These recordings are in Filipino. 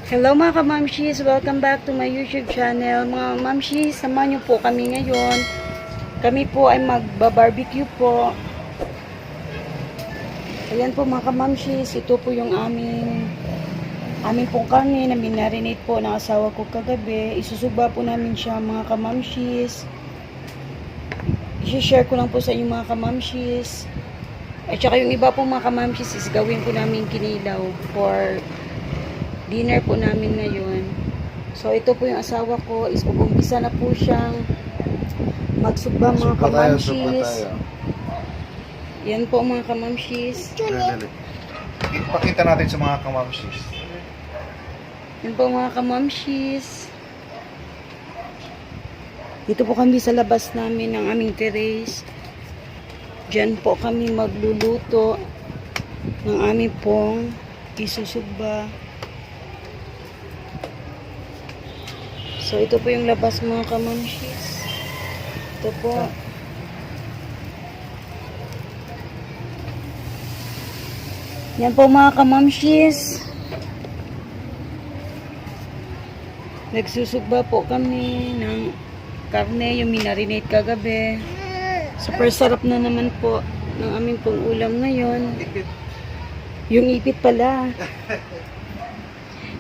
Hello mga kamamshis, welcome back to my YouTube channel. Mga mamshis, samahan niyo po kami ngayon. Kami po ay magba-barbecue po. Ayan po mga kamamshis, ito po yung aming pong karne na minarinate po ng asawa ko kagabi. Isusugba po namin siya mga kamamshis. I-share ko lang po sa inyo mga kamamshis. At saka yung iba po mga kamamshis is gawin po namin kinilaw for dinner po namin ngayon. So ito po yung asawa ko is umpisa na po siyang magsugba mga kamamshis. Yan po mga kamamshis. Ipakita natin sa mga kamamshis. Yan po mga kamamshis. Dito po kami sa labas namin ng aming terrace. Diyan po kami magluluto ng aming pong isusugba. So, ito po yung labas mga kamamshis. Ito po. Yan po mga kamamshis. Nagsusugba po kami ng karne, yung minarinate kagabi. Super sarap na naman po ng aming pong ulam ngayon. Yung ipit pala.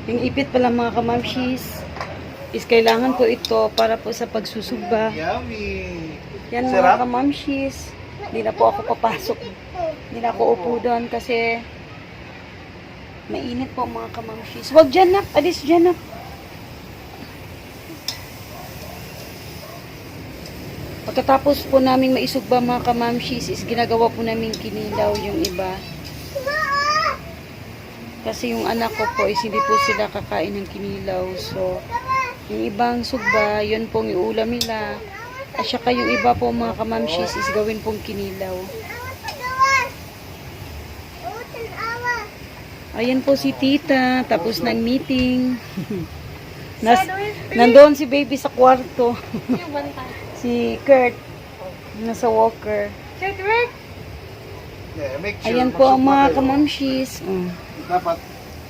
Yung ipit pala mga kamamshis is kailangan po ito para po sa pagsusugba. Yummy! Yan Sarap? mga kamamshis. Hindi na po ako papasok. Hindi na ako upo doon kasi mainit po mga kamamshis. Huwag dyan nak. Alis dyan nak. Pagkatapos po namin maisugba mga kamamshis is ginagawa po namin kinilaw yung iba. Kasi yung anak ko po is hindi po sila kakain ng kinilaw. So, yung ibang sugba, yun pong iulam nila. At saka yung iba po mga kamamshis is gawin pong kinilaw. Ayan po si tita, tapos ng meeting. Nandoon si baby sa kwarto. Si Kurt, nasa walker. Yeah, make sure Ayan po ang mga kayo. kamamshis. Dapat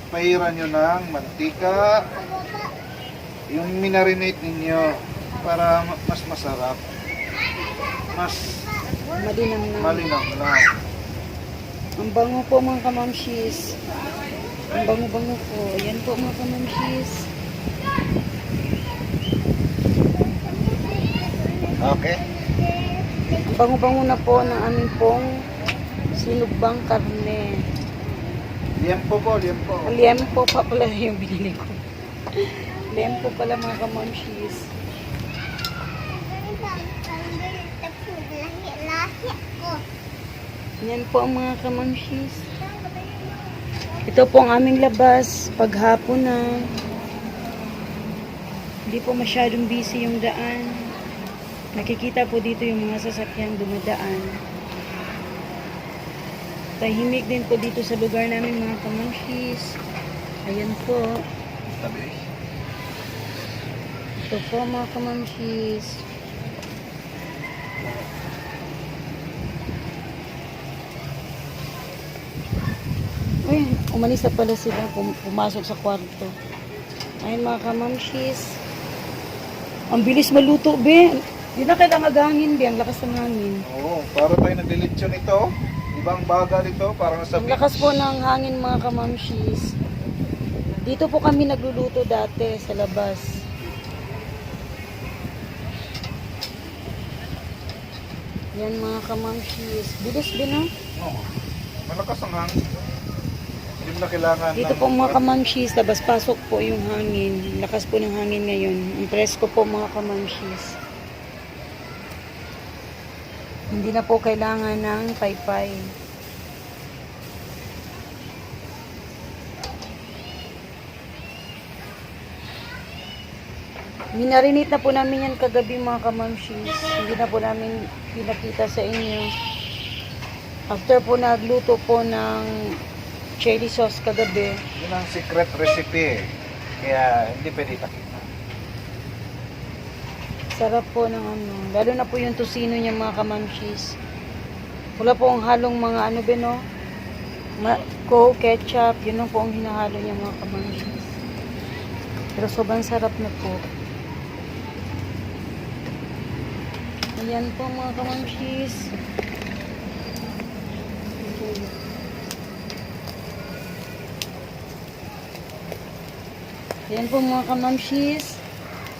pahiran nyo ng mantika. Yung minarinate ninyo para mas masarap. Mas Malinam na. malinaw lang. Ang bango po mga kamamshis. Ang bango-bango po. Ayan po mga kamamshis. Okay? Ang bango-bango na po ng aming pong sinugbang karne. Liempo po, liempo. Liempo pa pala yung binili ko. Liempo pala mga kamamshis. Yan po ang mga kamamshis. Ito po ang aming labas. Paghapon na. Hindi po masyadong busy yung daan. Nakikita po dito yung mga sasakyang dumadaan. Tahimik din po dito sa lugar namin mga kamamshis. Ayan po. Tabi. Ito po mga kamamshis. Uy, umalis na pala sila. Pumasok sa kwarto. Ayun mga kamamshis. Ang bilis maluto, be. Hindi na kailangan agangin, be. Ang lakas ng hangin. Oo, para tayo nag-delitsyon ito. Ibang baga nito, parang nasa Ang lakas po ng hangin mga kamamshis. Dito po kami nagluluto dati sa labas. Yan mga kamamshis. Bilis din ha. Oo. Malakas ang hangin. Hindi mo na kailangan Dito po mga kamamshis, labas pasok po yung hangin. Lakas po ng hangin ngayon. Ang presko po mga kamamshis. Hindi na po kailangan ng paypay. Minarinate na po namin yan kagabi mga kamamshis. Hindi na po namin pinakita sa inyo. After po nagluto po ng chili sauce kagabi. Yun ang secret recipe. Kaya hindi pwede ipakita. Sarap po ng ano. Lalo na po yung tosino niya mga kamamshis. Wala po ang halong mga ano ba no? Coke, ketchup. Yun lang po ang hinahalo niya mga kamamshis. Pero sobrang sarap na po. Ayan po mga kamamshis. Ayan po mga kamamshis.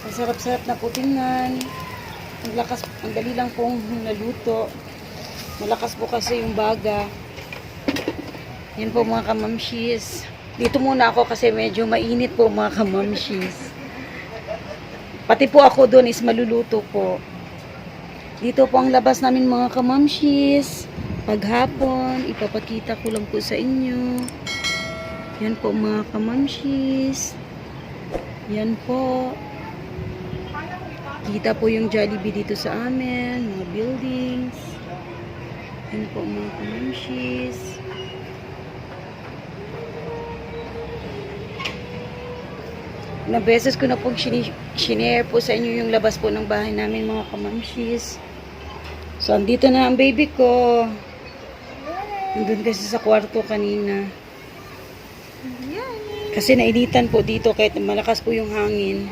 Ang sarap-sarap na po tingnan. Ang lakas, ang dali lang pong naluto. Malakas po kasi yung baga. Ayan po mga kamamshis. Dito muna ako kasi medyo mainit po mga kamamshis. Pati po ako doon is maluluto po. Dito po ang labas namin mga kamamshis. Paghapon, ipapakita ko lang po sa inyo. Yan po mga kamamshis. Yan po. Kita po yung Jollibee dito sa amin. Mga buildings. Yan po mga kamamshis. Ilang beses ko na po sinare po sa inyo yung labas po ng bahay namin mga kamamshis. So, andito na ang baby ko. Nandun kasi sa kwarto kanina. Kasi nainitan po dito kahit malakas po yung hangin.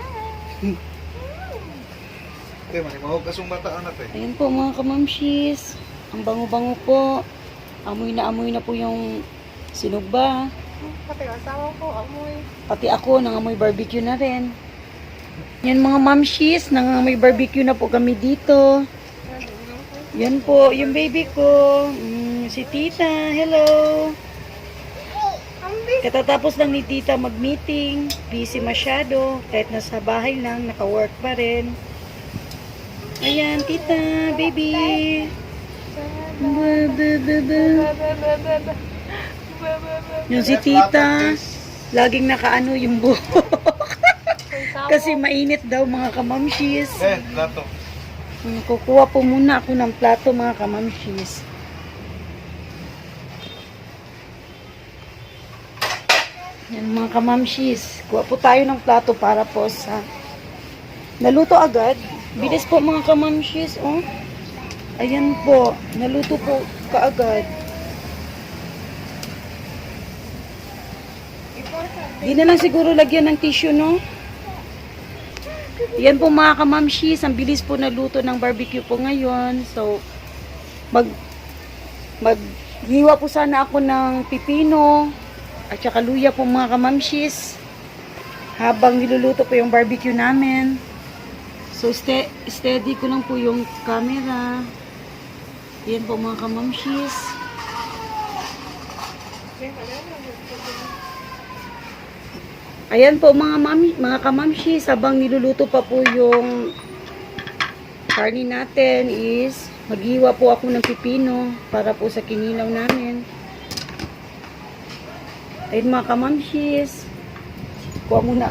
Okay, manimahog kasong bataan natin. Ayan po mga kamamshis. Ang bango-bango po. Amoy na po yung sinugba. Pati asawa ko, amoy. Pati ako, nangamoy barbecue na rin. Yan mga mamshis, nangamoy barbecue na po kami dito. Yan po, yung baby ko. Si tita, hello. Katatapos lang ni tita mag-meeting. Busy masyado. Kahit nasa bahay lang, naka-work pa rin. Ayan, tita, baby. Yung si tita, laging nakaano yung buhok. Kasi mainit daw mga kamamshis. Plato. Kukuha po muna ako ng plato mga kamamshis. Yan mga kamamshis. Kuha po tayo ng plato para po sa... Naluto agad. Bilis po mga kamamshis. Oh. Ayan po. Naluto po kaagad. Di na lang siguro lagyan ng tissue, no? Yan po mga kamamshis. Ang bilis po naluto ng barbecue po ngayon. So, maghiwa po sana ako ng pipino at saka luya po mga kamamshis habang niluluto po yung barbecue namin. So, steady ko lang po yung camera. Yan po mga kamamshis. Ayan po mga kamamshis, habang niluluto pa po yung karni natin is maghiwa po ako ng pipino para po sa kinilaw namin. Ayun mga kamamshis. Kuha muna.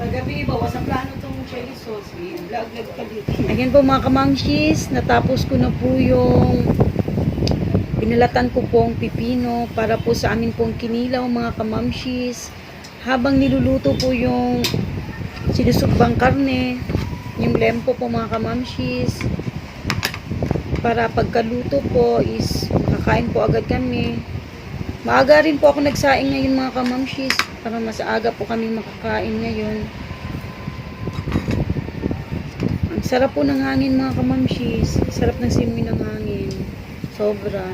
Paggabi, bawas ang plano itong chili sauce. Vlog ka dito. Ayan po mga kamamshis, natapos ko na po yung pinalatan ko pong pipino para po sa amin pong kinilaw mga kamamshis. Habang niluluto po yung sinusugbang karne, yung lempo po mga kamamshis. Para pagkaluto po is kakain po agad kami. Maaga rin po ako nagsaing ngayon mga kamamshis para mas aga po kami makakain ngayon. Ang sarap po ng hangin mga kamamshis. Sarap ng simoy ng hangin. Sobra.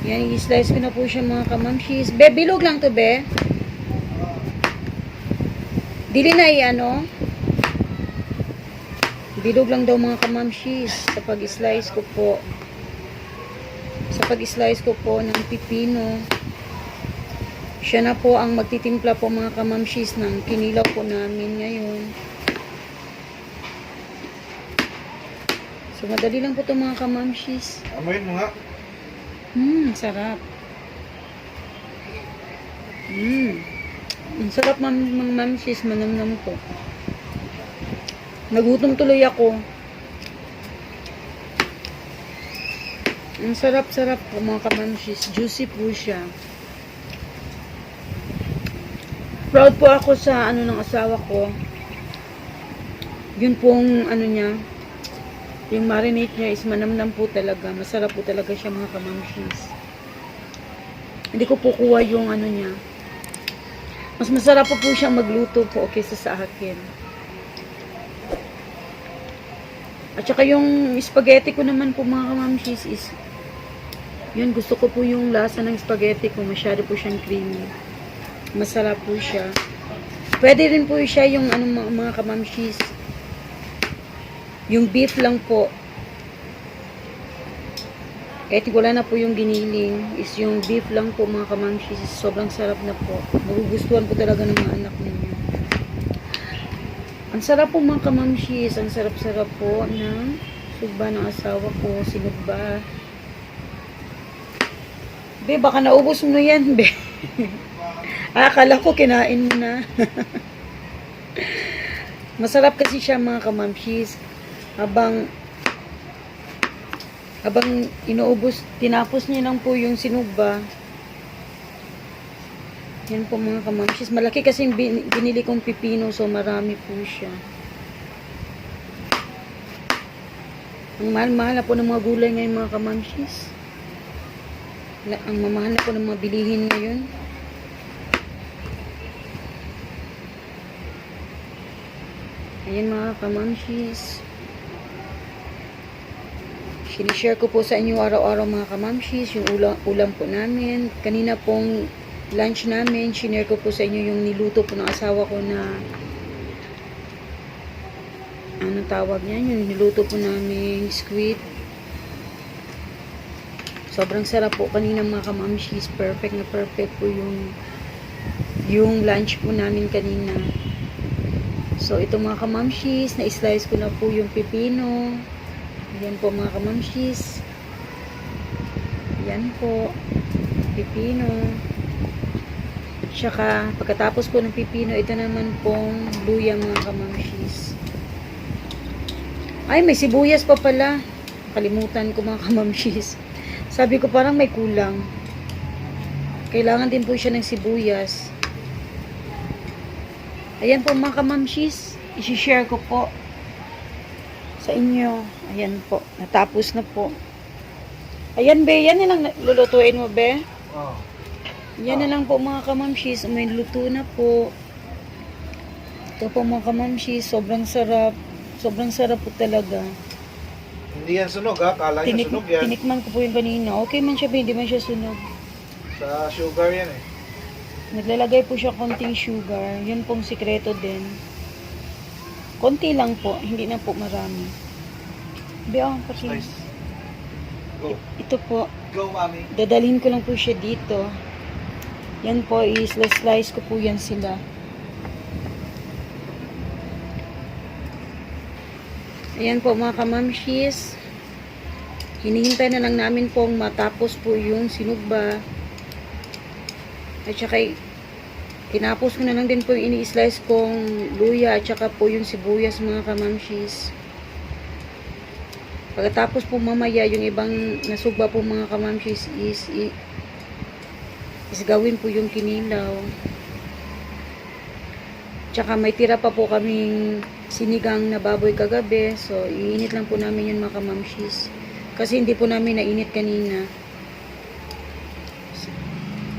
Yan, i-slice ko na po siya mga kamamshis. Be, bilog lang to be. Dili na i-ano. Bilog lang daw mga kamamshis sa pag-slice ko po. Sa pag-slice ko po ng pipino. Siya na po ang magtitimpla po mga kamamshis ng kinilaw po namin ngayon. So madali lang po ito mga kamamshis. Amoyin mo nga. Sarap. Ang sarap mga mamshis, manamnam po. Nagutom tuloy ako. Ang sarap-sarap po mga kamamshis. Juicy po siya. Proud po ako sa ano ng asawa ko. Yun pong ano niya. Yung marinate niya is manamnam po talaga. Masarap po talaga siya mga kamamshis. Hindi ko po kuha yung ano niya. Mas masarap po siya magluto po kaysa sa akin. At saka yung spaghetti ko naman po mga kamamshis is yun, gusto ko po yung lasa ng spaghetti ko. Masyado po siyang creamy. Masarap po siya. Pwede rin po siya yung ano, mga kamamshis. Yung beef lang po. Kahit wala na po yung giniling, is yung beef lang po mga kamamshis. Sobrang sarap na po. Magugustuhan po talaga ng mga anak ninyo. Ang sarap po mga kamamshis. Ang sarap-sarap po ng sugba ng asawa ko. Sinugba. Be, baka naubos mo na yan, be. Akala ko kinain mo na. Masarap kasi siya mga kamamshis. Habang inuubos, tinapos niya lang po yung sinugba. Yan po mga kamamshis. Malaki kasi yung binili kong pipino, so marami po siya. Ang mahal-mahal na po ng mga gulay ngayon mga kamamshis. Ang mamahal na po ng mga bilihin ngayon. Ayan mga kamamshis. Sinishare ko po sa inyo araw-araw mga kamamshis yung ulam po namin. Kanina pong lunch namin, sinare ko po sa inyo yung niluto po ng asawa ko na anong tawag niyan? Yung niluto po namin squid. Sobrang sarap po kanina mga kamamshis. Perfect na perfect po yung lunch po namin kanina. So ito mga kamamshis, na-slice ko na po yung pipino. Yan po mga kamamshis. Yan po. Pipino. Tsaka, pagkatapos po ng pipino, ito naman pong luya mga kamamshis. Ay, may sibuyas pa pala. Kalimutan ko mga kamamshis. Sabi ko parang may kulang. Kailangan din po siya ng sibuyas. Ayan po mga kamamshis. I-share ko po sa inyo. Ayan po. Natapos na po. Ayan, be. Yan nilang lulutuin mo, be. Oh. Yan na lang po mga kamamshis. May luto na po. Ito po mga kamamshis. Sobrang sarap. Sobrang sarap po talaga. Hindi yan sunog ha, kala niya sunog yan. Tinikman ko po yung kanina. Okay man siya, be. Hindi man siya sunog. Sa sugar yan eh. Naglalagay po siya konting sugar. Yun pong sikreto din. Konti lang po. Hindi na po marami. Be, pati. Nice. Go. Ito po. Go, mami. Dadalhin ko lang po siya dito. Yan po, i-slice ko po yan sila. Ayan po mga kamamshis. Hinihintay na lang namin pong matapos po yung sinugba. At saka, tinapos ko na lang din po yung ini-slice kong luya at saka po yung sibuyas mga kamamshis. Pagkatapos po mamaya, yung ibang nasugba po mga kamamshis is gawin po yung kinilaw. Tsaka may tira pa po kaming sinigang na baboy kagabi. So, iinit lang po namin yun mga kamamshis. Kasi hindi po namin nainit kanina.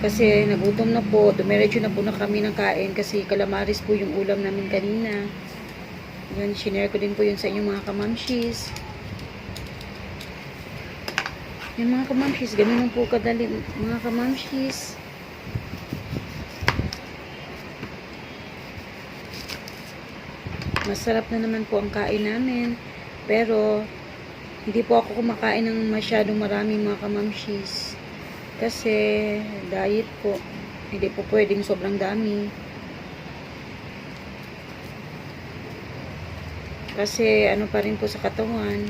Kasi nagutom na po. Dumiretso na po na kami ng kain. Kasi calamaris po yung ulam namin kanina. Yun, shinare ko din po yun sa inyo mga kamamshis. Yung mga kamamshis, ganun lang po kadali mga kamamshis. Masarap na naman po ang kain namin. Pero, hindi po ako kumakain ng masyadong marami mga kamamshis. Kasi, diet po. Hindi po pwedeng sobrang dami. Kasi, ano pa rin po sa katawan.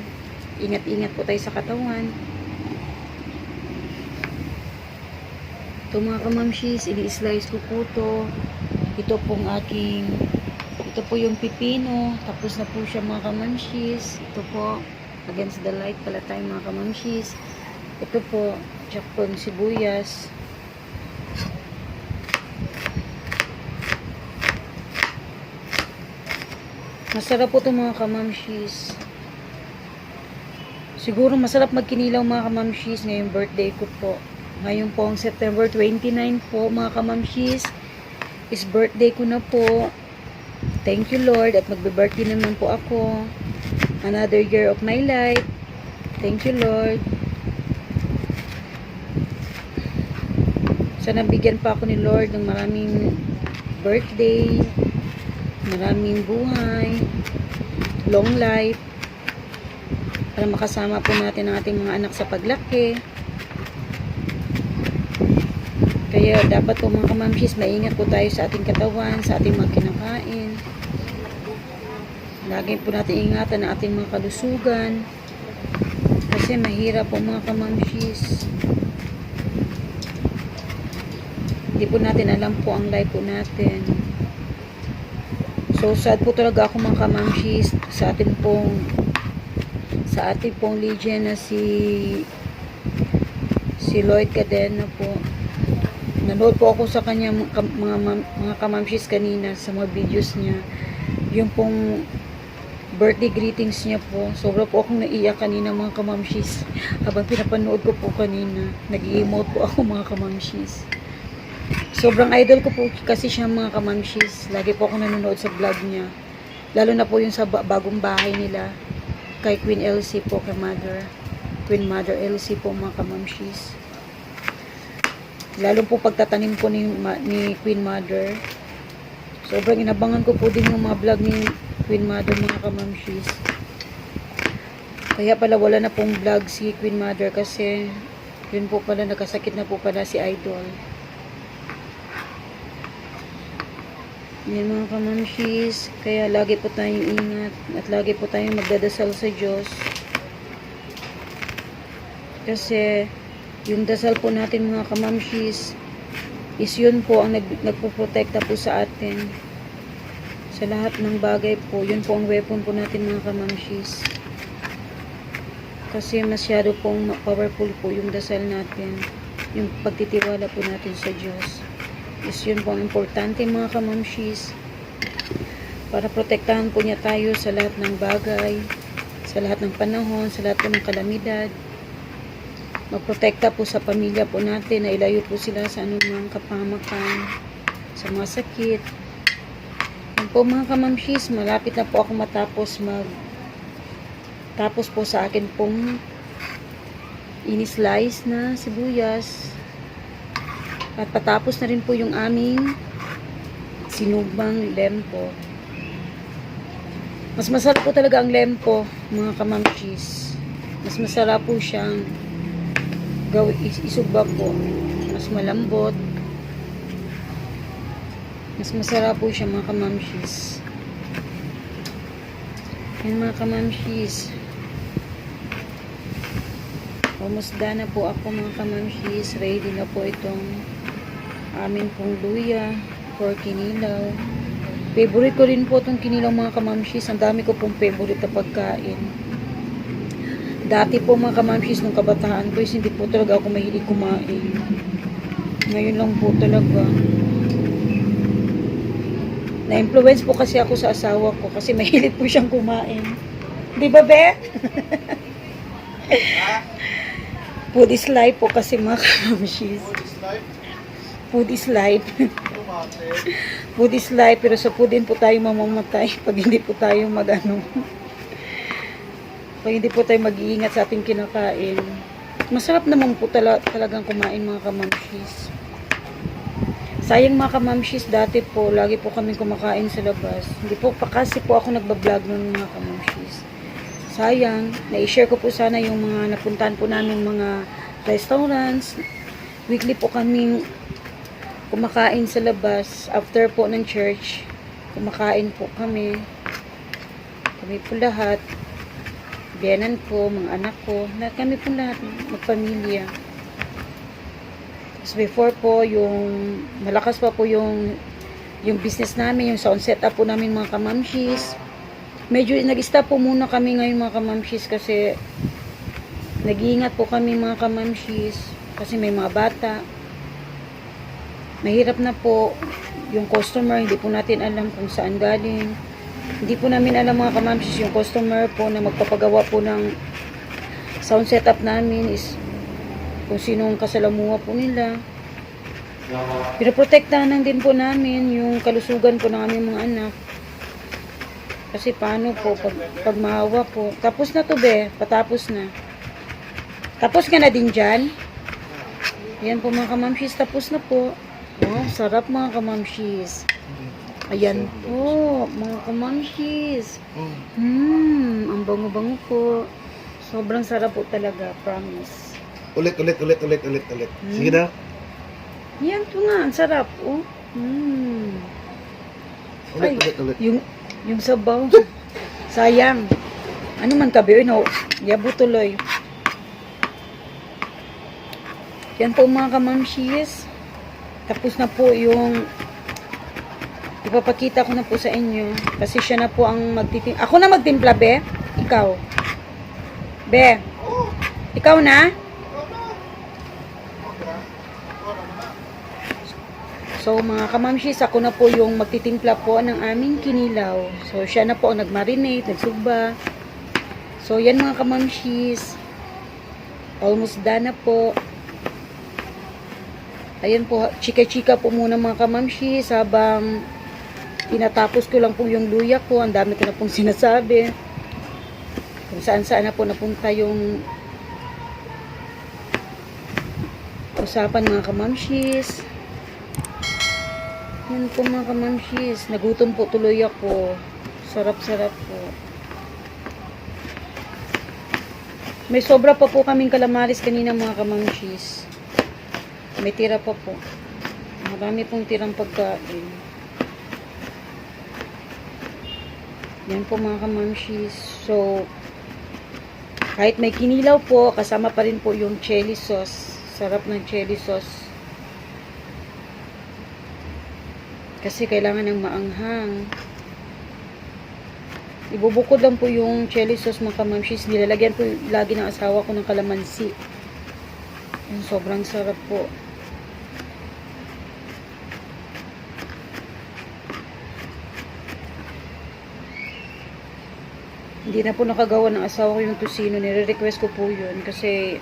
Ingat-ingat po tayo sa katawan. Ito mga kamamshis, ini-slice ko po to. Ito po yung pipino. Tapos na po siya mga kamamshis. Ito po, against the light pala tayo mga kamamshis. Ito po, tsaka po yung sibuyas. Masarap po ito mga kamamshis. Siguro masarap magkinilaw mga kamamshis ngayong birthday ko po. Ngayon po ang September 29 po mga kamamshis is birthday ko na po. Thank you Lord at magbe-birthday naman po ako. Another year of my life. Thank you Lord. Sana bigyan pa ako ni Lord ng maraming birthday, maraming buhay, long life, para makasama po natin ang ating mga anak sa paglaki. Kaya dapat po mga kamamshis, maingat po tayo sa ating katawan, sa ating mga kinakain. Lagi po natin ingatan ang ating mga kalusugan. Kasi mahirap po mga kamamshis. Hindi po natin alam po ang life po natin. So sad po talaga ako mga kamamshis sa ating pong legend na si Lloyd Cadena po. Nanood po ako sa kanya mga kamamshis kanina sa mga videos niya. Yung pong birthday greetings niya po. Sobra po akong naiyak kanina mga kamamshis. Habang pinapanood ko po kanina, nag-emote po ako mga kamamshis. Sobrang idol ko po kasi siya mga kamamshis. Lagi po ako nanonood sa vlog niya. Lalo na po yung sa bagong bahay nila. Kay Queen Elsie po, kay Mother. Queen Mother Elsie po mga kamamshis. Lalo po pagtatanim po ni Queen Mother. Sobrang inabangan ko po din yung mga vlog ni Queen Mother mga kamamshis. Kaya pala wala na pong vlog si Queen Mother kasi yun po pala, nagkasakit na po pala si Idol. Yan mga kamamshis, kaya lagi po tayong ingat at lagi po tayong magdadasal sa Diyos. Kasi yung dasal po natin mga kamamshis is yun po ang nagpoprotekta po sa atin. Sa lahat ng bagay po, yun po ang weapon po natin mga kamamshis. Kasi masyado pong powerful po yung dasal natin, yung pagtitiwala po natin sa Diyos. Is yun po ang importante mga kamamshis, para protektahan po niya tayo sa lahat ng bagay, sa lahat ng panahon, sa lahat po ng kalamidad. Magprotekta po sa pamilya po natin, na ilayo po sila sa anumang kapahamakan, sa mga sakit. Yan po mga kamamshis, malapit na po ako tapos po sa akin pong ini-slice na sibuyas. At patapos na rin po yung aming sinugbang lempo. Mas masarap po talaga ang lempo, mga kamamshis. Mas masarap po siyang isugba po. Mas malambot. Mas masarap po siya mga kamamshis. Yan mga kamamshis. Almost done na po ako mga kamamshis. Ready na po itong amin pong luya for kinilaw. Favorite ko rin po itong kinilaw mga kamamshis. Ang dami ko pong favorite na pagkain. Dati po mga kamamshis, nung kabataan ko, hindi po talaga ako mahilig kumain. Ngayon lang po talaga. Na-influence po kasi ako sa asawa ko kasi mahilig po siyang kumain. Di ba, Be? Food is life po kasi mga kamamshis. Food is life. Food is life, pero sa food din po tayo mamamatay pag hindi po tayo pag hindi po tayo mag-iingat sa ating kinakain. Masarap naman po talagang kumain mga kamamshis. Sayang mga kamamshis, dati po lagi po kami kumakain sa labas. Hindi po pa kasi po ako nagbablog noon mga kamamshis. Sayang, na-share ko po sana yung mga napuntahan po namin mga restaurants. Weekly po kaming kumakain sa labas. After po ng church, kumakain po kami. Kami po lahat. Biyanan ko, mga anak ko. Lahat kami po lahat, magpamilya. Tapos before po, yung malakas pa po yung business namin, yung sound setup po namin mga kamamshis. Medyo nag-stop po muna kami ngayon mga kamamshis kasi nag-iingat po kami mga kamamshis kasi may mga bata. Mahirap na po yung customer, hindi po natin alam kung saan galing. Hindi po namin alam mga kamamshis yung customer po na magpapagawa po ng sound setup namin is kung sinong kasalamuha po nila. Pinoprotektahan lang din po namin yung kalusugan po ng aming mga anak. Kasi paano po, pag maawa po. Tapos na to, be. Patapos na. Tapos ka na din dyan. Ayan po mga kamamshis, tapos na po. Oh, sarap mga kamamshis. Ayan po, mga kamamshis. Ang bango-bango po. Sobrang sarap po talaga, promise. Ulit. Sige na. Yan po nga, ang sarap. Oh. Ay, Ulit. yung sabaw. Sayang. Ano man kabi, no? Yabo tuloy. Yan po mga kamamshis. Tapos na po yung ipapakita ko na po sa inyo. Kasi siya na po ang magtitimpla. Ako na magtimpla, be? Ikaw. Be? Ikaw na? So mga kamamshis, ako na po yung magtitimpla po ng aming kinilaw. So siya na po ang nagmarinate, nagsugba. So yan mga kamamshis. Almost done na po. Ayan po, chika-chika po muna mga kamamshis habang tinatapos ko lang po yung luya ko. Ang dami ko na pong sinasabi. Kung saan-saan na po napunta yung usapan mga kamamshis. Yan po mga kamamshis. Nagutom po tuloy ako. Sarap-sarap po. May sobra pa po kaming kalamaris kanina mga kamamshis. May tira pa po. Marami pong tirang pagkain. Yan po mga kamamshis. So, kahit may kinilaw po, kasama pa rin po yung chili sauce. Sarap ng chili sauce. Kasi kailangan ng maanghang. Ibubukod lang po yung chili sauce mga kamamshis. Nilalagyan po lagi ng asawa ko ng kalamansi. Yung sobrang sarap po. Hindi na po nakagawa ng asawa ko yung tocino. Nire-request ko po yun kasi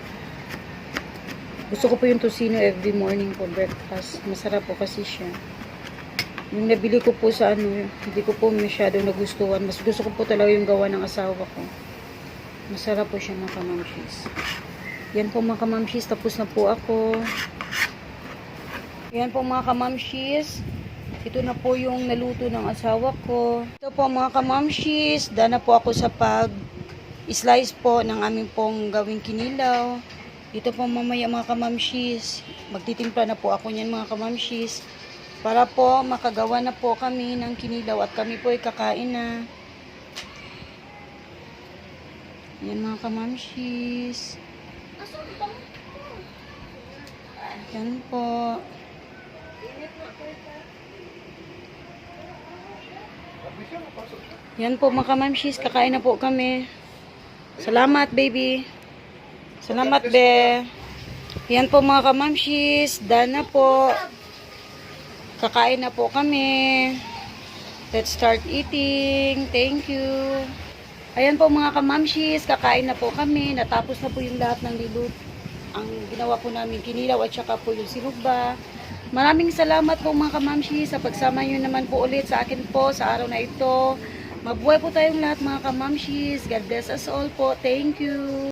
gusto ko po yung tocino every morning po breakfast. Masarap po kasi siya. Yung nabili ko po sa hindi ko po masyadong nagustuhan. Mas gusto ko po talaga yung gawa ng asawa ko. Masarap po siya mga kamamshis. Yan po mga kamamshis. Tapos na po ako. Yan po mga kamamshis. Ito na po yung naluto ng asawa ko. Ito po mga kamamshis. Dana po ako sa pag-slice po ng aming pong gawing kinilaw. Ito po mamaya mga kamamshis. Magtitimpla na po ako niyan mga kamamshis. Para po makagawa na po kami ng kinilaw at kami po ay kakain na. Yan mga kamamshis. Yan po. Yan po mga kamamshis, kakain na po kami. Salamat baby. Salamat be. Yan po mga kamamshis, done na po. Kakain na po kami. Let's start eating. Thank you. Ayan po mga kamamshis, kakain na po kami. Natapos na po yung lahat ng niluto. Ang ginawa po namin kinilaw at saka po yung sinugba. Maraming salamat po mga kamamshis sa pagsama nyo naman po ulit sa akin po sa araw na ito. Mabuhay po tayong lahat mga kamamshis. God bless us all po. Thank you.